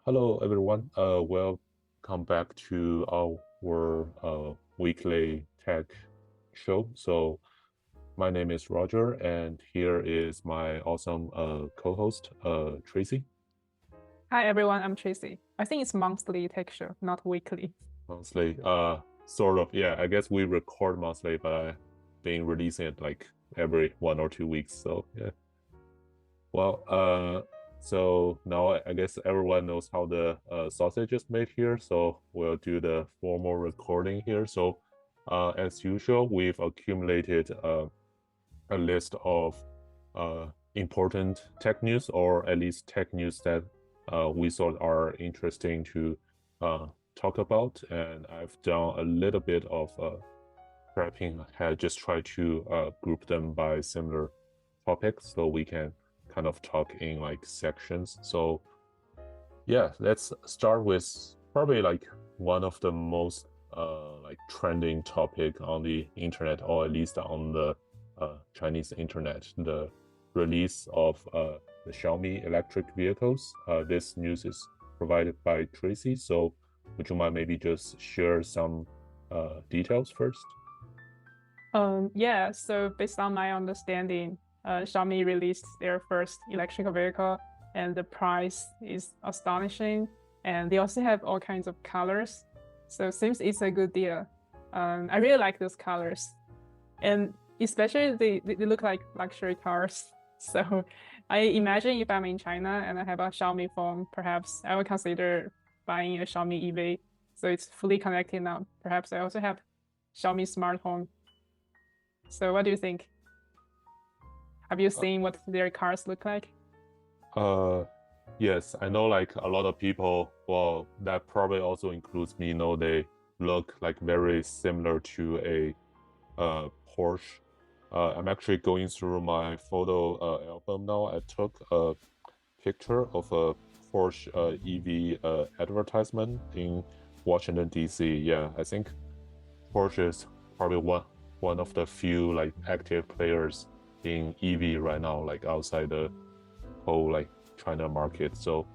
Hello, everyone. Welcome back to our weekly tech show. My name is Roger, and here is my awesome co-host, Tracy. Hi everyone, I'm Tracy. I think it's monthly tech show, not weekly. Monthly, sort of. Yeah, I guess we record monthly, but I've been releasing it like every 1 or 2 weeks. So yeah. Well, so now I guess everyone knows how the sausage is made here. So we'll do the formal recording here. So, as usual, we've accumulated a list of important tech news, or at least tech news that we thought are interesting to talk about. And I've done a little bit of prepping. I had just tried to group them by similar topics so we can kind of talk in like sections. So yeah, let's start with probably like one of the most like trending topic on the internet, or at least on the Chinese internet, the release of the Xiaomi electric vehicles. This news is provided by Tracy. So would you mind maybe just share some details first? Yeah, so based on my understanding, Xiaomi released their first electric vehicle and the price is astonishing. And they also have all kinds of colors. So it seems it's a good deal. I really like those colors. And especially they look like luxury cars. So I imagine if I'm in China and I have a Xiaomi phone, perhaps I will consider buying a Xiaomi EV. So it's fully connected now. Perhaps I also have Xiaomi smart home. So what do you think? Have you seen what their cars look like? Uh, yes, I know like a lot of people, well, that probably also includes me, they look like very similar to a Porsche. I'm actually going through my photo album now. I took a picture of a Porsche EV advertisement in Washington, D.C. Yeah, I think Porsche is probably one of the few like active players in EV right now, like outside the whole like China market. So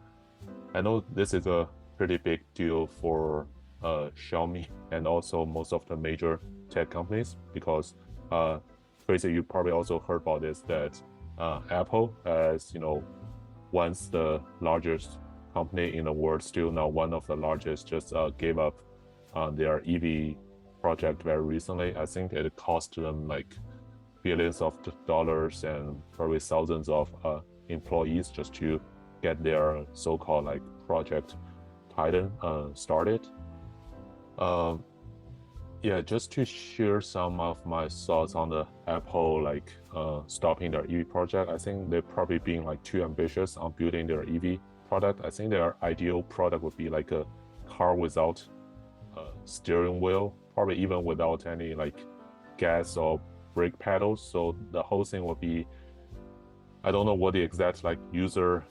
I know this is a pretty big deal for Xiaomi and also most of the major tech companies because Tracy, you probably also heard about this that Apple, as once the largest company in the world, still now one of the largest, just gave up on their EV project very recently. I think it cost them like billions of dollars and probably thousands of employees just to get their so-called like Project Titan started. Um, yeah, just to share some of my thoughts on the Apple like stopping their EV project. I think they're probably being like too ambitious on building their EV product. I think their ideal product would be like a car without steering wheel, probably even without any like gas or brake pedals. So the whole thing would be, I don't know what the exact like user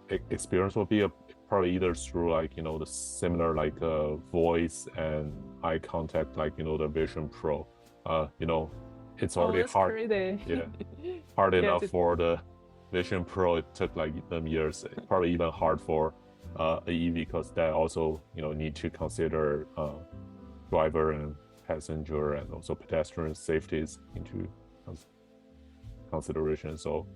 experience will be. Probably either through like the similar like voice and eye contact, like the Vision Pro. It's Oh, already that's hard, crazy. yeah, hard Yeah, enough for the Vision Pro. It took like them years. Probably even hard for a EV because that also need to consider driver and passenger and also pedestrian safeties into consideration. So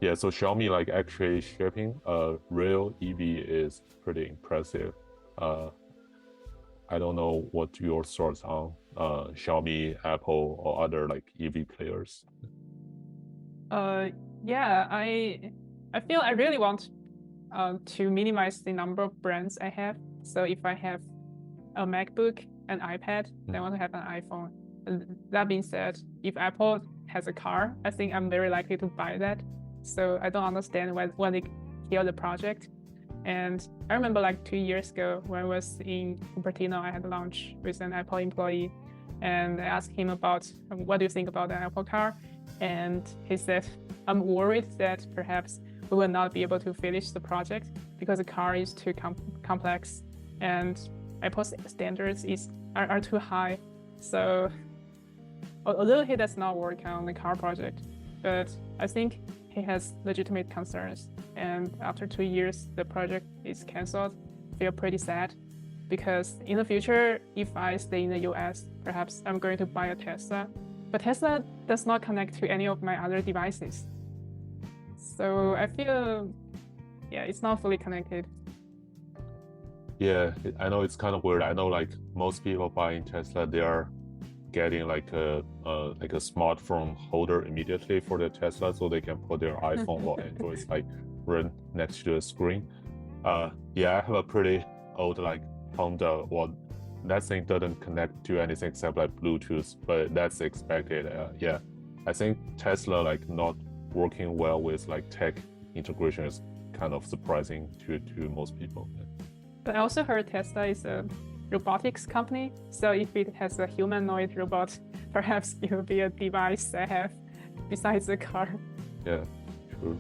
yeah, so Xiaomi like actually shipping a real EV is pretty impressive. Uh, I don't know what your thoughts on Xiaomi, Apple, or other like EV players. uh, yeah, I feel I really want to minimize the number of brands I have. So if I have a MacBook, an iPad, then I want to have an iPhone. And that being said, if Apple has a car, I think I'm very likely to buy that. So I don't understand when they kill the project. And I remember like 2 years ago when I was in Cupertino, I had lunch with an Apple employee and I asked him about what do you think about an Apple car? And he said, I'm worried that perhaps we will not be able to finish the project because the car is too complex and Apple's standards are too high. So although he does not work on the car project, but I think he has legitimate concerns. and after 2 years, the project is canceled. I feel pretty sad because in the future, if I stay in the US, perhaps I'm going to buy a Tesla, but Tesla does not connect to any of my other devices. So I feel, it's not fully connected. Yeah, I know it's kind of weird. I know like most people buying Tesla, they are getting like a smartphone holder immediately for the Tesla, so they can put their iPhone or Android like right next to the screen. Yeah, I have a pretty old like Honda. Well, that thing doesn't connect to anything except like Bluetooth, but that's expected. Yeah, I think Tesla like not working well with like tech integration is kind of surprising to most people. But I also heard Tesla is a robotics company, so if it has a humanoid robot, perhaps it will be a device I have besides the car. Yeah, true.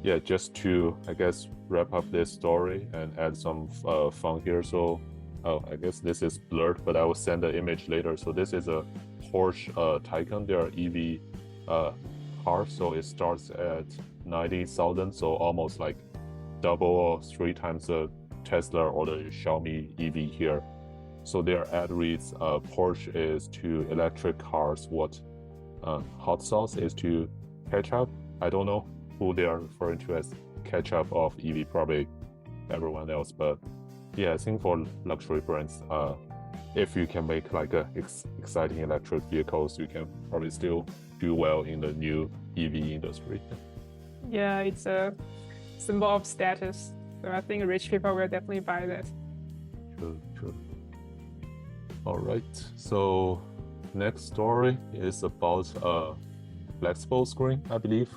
Yeah, just to, I guess, wrap up this story and add some fun here. So, I guess this is blurred, but I will send the image later. So this is a Porsche Taycan. They are EV car, so it starts at 90,000, so almost like double or 3 times the Tesla or the Xiaomi EV here. So their ad reads, Porsche is to electric cars what hot sauce is to ketchup. I don't know who they are referring to as ketchup of EV, probably everyone else. But yeah, I think for luxury brands, if you can make like a exciting electric vehicles, you can probably still do well in the new EV industry. Yeah, it's a symbol of status. So I think rich people will definitely buy that. True. All right, so next story is about a flexible screen, I believe.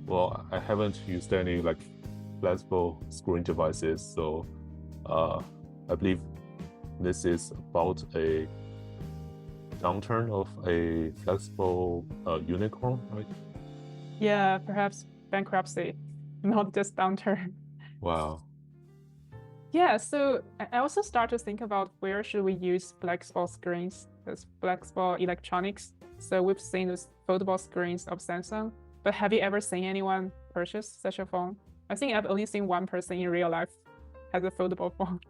Well, I haven't used any like flexible screen devices, so I believe this is about a downturn of a flexible unicorn, right? Yeah, perhaps bankruptcy, not just downturn. Wow. Yeah, so I also start to think about where should we use flexible screens, those flexible electronics. So we've seen those foldable screens of Samsung, but have you ever seen anyone purchase such a phone? I think I've only seen one person in real life has a foldable phone.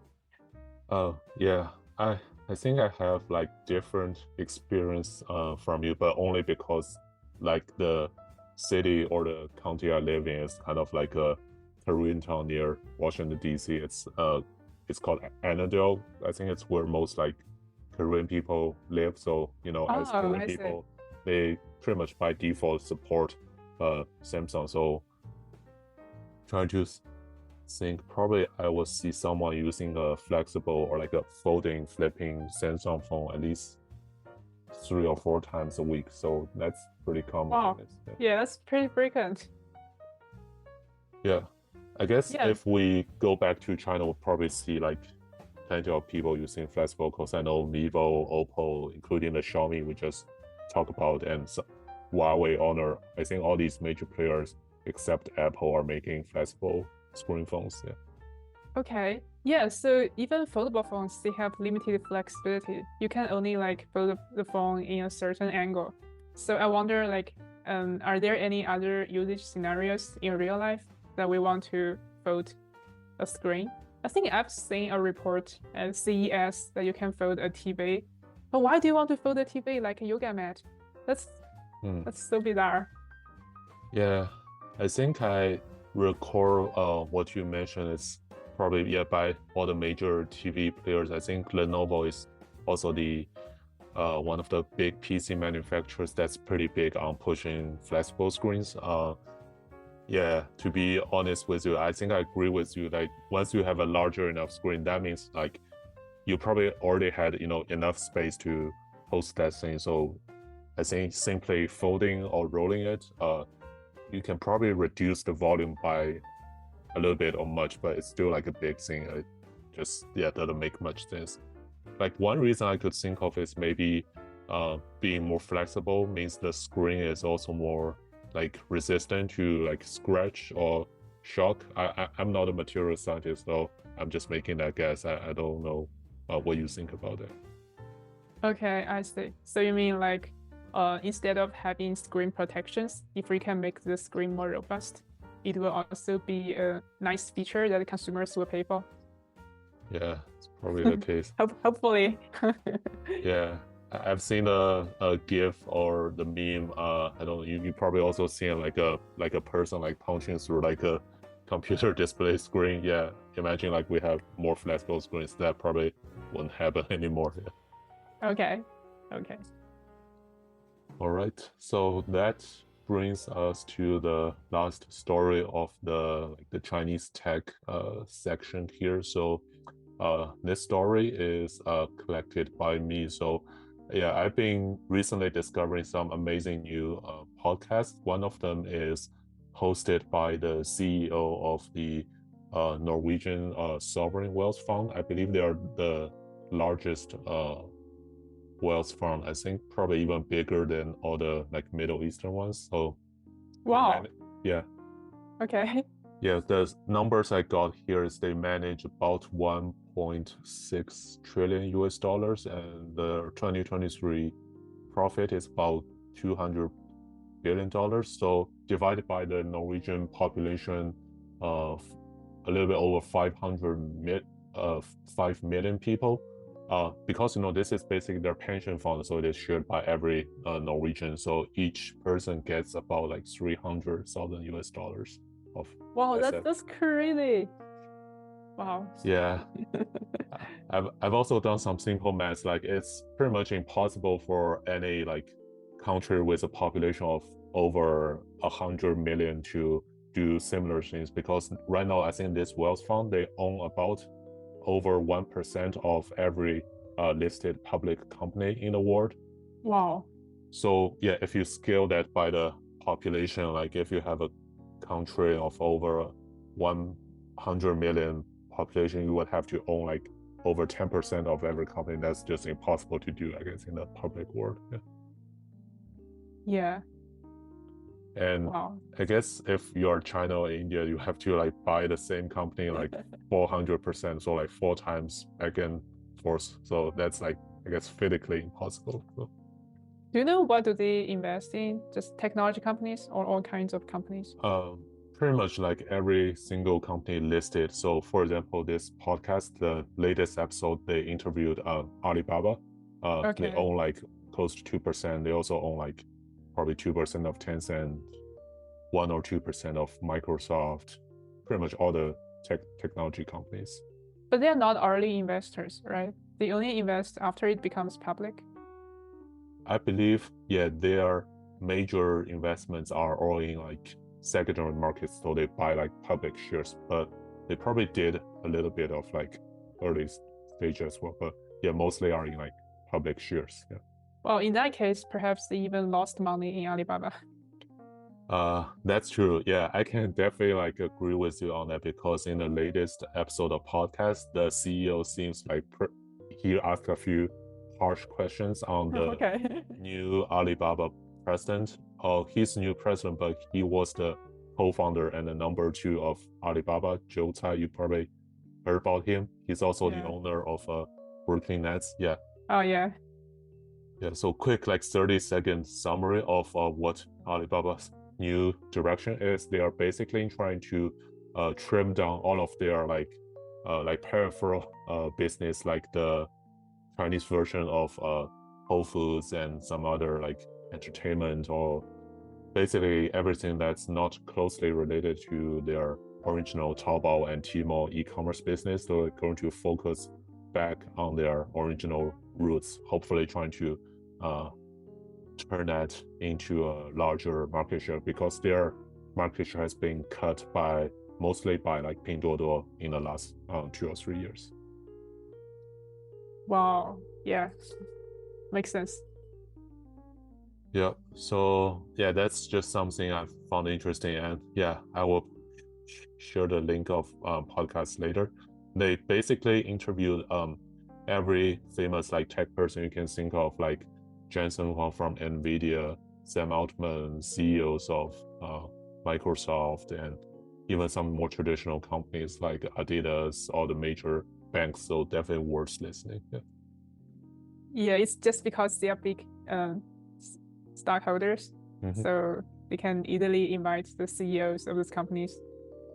Oh, yeah. I think I have like different experience from you, but only because like the city or the county I live in is kind of like a Korean town near Washington D.C. It's called Annandale. I think it's where most like Korean people live. So as Korean I see. people, they pretty much by default support Samsung. So trying to think, probably I will see someone using a flexible or like a folding, flipping Samsung phone at least 3 or 4 times a week. So that's pretty common. Wow. Yeah, that's pretty frequent. Yeah. I guess Yeah. if we go back to China, we'll probably see like plenty of people using flexible because I know Vivo, Oppo, including the Xiaomi we just talked about, and Huawei, Honor. I think all these major players except Apple are making flexible screen phones. Yeah. Okay. Yeah, so even foldable phones, they have limited flexibility. You can only like fold the phone in a certain angle. So I wonder like, are there any other usage scenarios in real life that we want to fold a screen? I think I've seen a report at CES that you can fold a TV. But why do you want to fold a TV like a yoga mat? That's so bizarre. Yeah, I think I recall what you mentioned is probably by all the major TV players. I think Lenovo is also the one of the big PC manufacturers that's pretty big on pushing flexible screens. Yeah, to be honest with you, I think I agree with you. Like once you have a larger enough screen, that means like you probably already had enough space to host that thing. So I think simply folding or rolling it, you can probably reduce the volume by a little bit or much, but it's still like a big thing. It just doesn't make much sense. Like one reason I could think of is maybe being more flexible means the screen is also more like resistant to like scratch or shock. I'm not a material scientist, so I'm just making that guess. I don't know what you think about it. Okay, I see. So you mean like instead of having screen protections, if we can make the screen more robust, it will also be a nice feature that consumers will pay for. Yeah, it's probably the case. Hopefully. Yeah, I've seen a GIF or the meme. I don't know. You probably also seen like a person like punching through like a computer display screen. Yeah, imagine like we have more flexible screens. That probably wouldn't happen anymore. Yeah. Okay. All right. So that brings us to the last story of the Chinese tech section here. So this story is collected by me. So yeah, I've been recently discovering some amazing new podcasts. One of them is hosted by the CEO of the Norwegian Sovereign Wealth Fund. I believe they are the largest wealth fund. I think probably even bigger than all the like Middle Eastern ones. So Wow. yeah. Okay. Yeah, the numbers I got here is they manage about 1.6 trillion US dollars, and the 2023 profit is about 200 billion dollars. So divided by the Norwegian population of a little bit over 5 million people. Because this is basically their pension fund, so it is shared by every Norwegian. So each person gets about like 300,000 US dollars. Wow, that's crazy. Wow. Yeah. I've also done some simple maths. Like it's pretty much impossible for any like country with a population of over 100 million to do similar things, because right now I think this wealth fund, they own about over 1% of every listed public company in the world. Wow. So yeah, if you scale that by the population, like if you have a country of over 100 million population, you would have to own like over 10% of every company. That's just impossible to do, I guess, in the public world. Yeah. And wow. I guess if you're China or India, you have to like buy the same company like 400%, so like 4 times back and forth. So that's like, I guess, physically impossible. So. Do you know what do they invest in? Just technology companies or all kinds of companies? Pretty much like every single company listed. So for example, this podcast, the latest episode, they interviewed Alibaba. They own like close to 2%. They also own like probably 2% of Tencent, 1 or 2% of Microsoft, pretty much all the technology companies. But they're not early investors, right? They only invest after it becomes public. I believe, yeah, their major investments are all in like secondary markets, so they buy like public shares, but they probably did a little bit of like early stage as well. But yeah, mostly are in like public shares. Yeah. Well, in that case, perhaps they even lost money in Alibaba. That's true. Yeah, I can definitely like agree with you on that, because in the latest episode of podcast, the CEO seems like he asked a few harsh questions on the new Alibaba president. He's new president, but he was the co-founder and the number 2 of Alibaba, Joe Tsai. You probably heard about him. He's also the owner of Brooklyn Nets. Yeah. Oh yeah. Yeah. So quick, like 30-second summary of what Alibaba's new direction is. They are basically trying to trim down all of their like peripheral business, like the Chinese version of Whole Foods and some other like entertainment, or basically everything that's not closely related to their original Taobao and Tmall e-commerce business. So they're going to focus back on their original roots, hopefully trying to turn that into a larger market share, because their market share has been cut mostly by like Pinduoduo in the last 2 or 3 years. Wow. Yeah. Makes sense. Yeah. So yeah, that's just something I found interesting, and yeah, I will share the link of podcast later. They basically interviewed every famous like tech person you can think of, like Jensen Huang from NVIDIA, Sam Altman, CEOs of Microsoft, and even some more traditional companies like Adidas, all the major banks. So definitely worth listening. Yeah, it's just because they are big stockholders. So they can easily invite the CEOs of these companies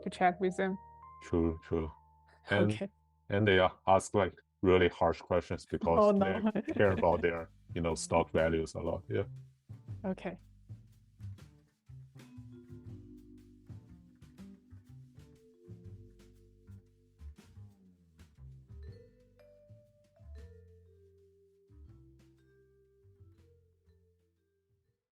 to chat with them. True. And Okay. and they ask like really harsh questions because Oh no. they care about their stock values a lot. Yeah. Okay.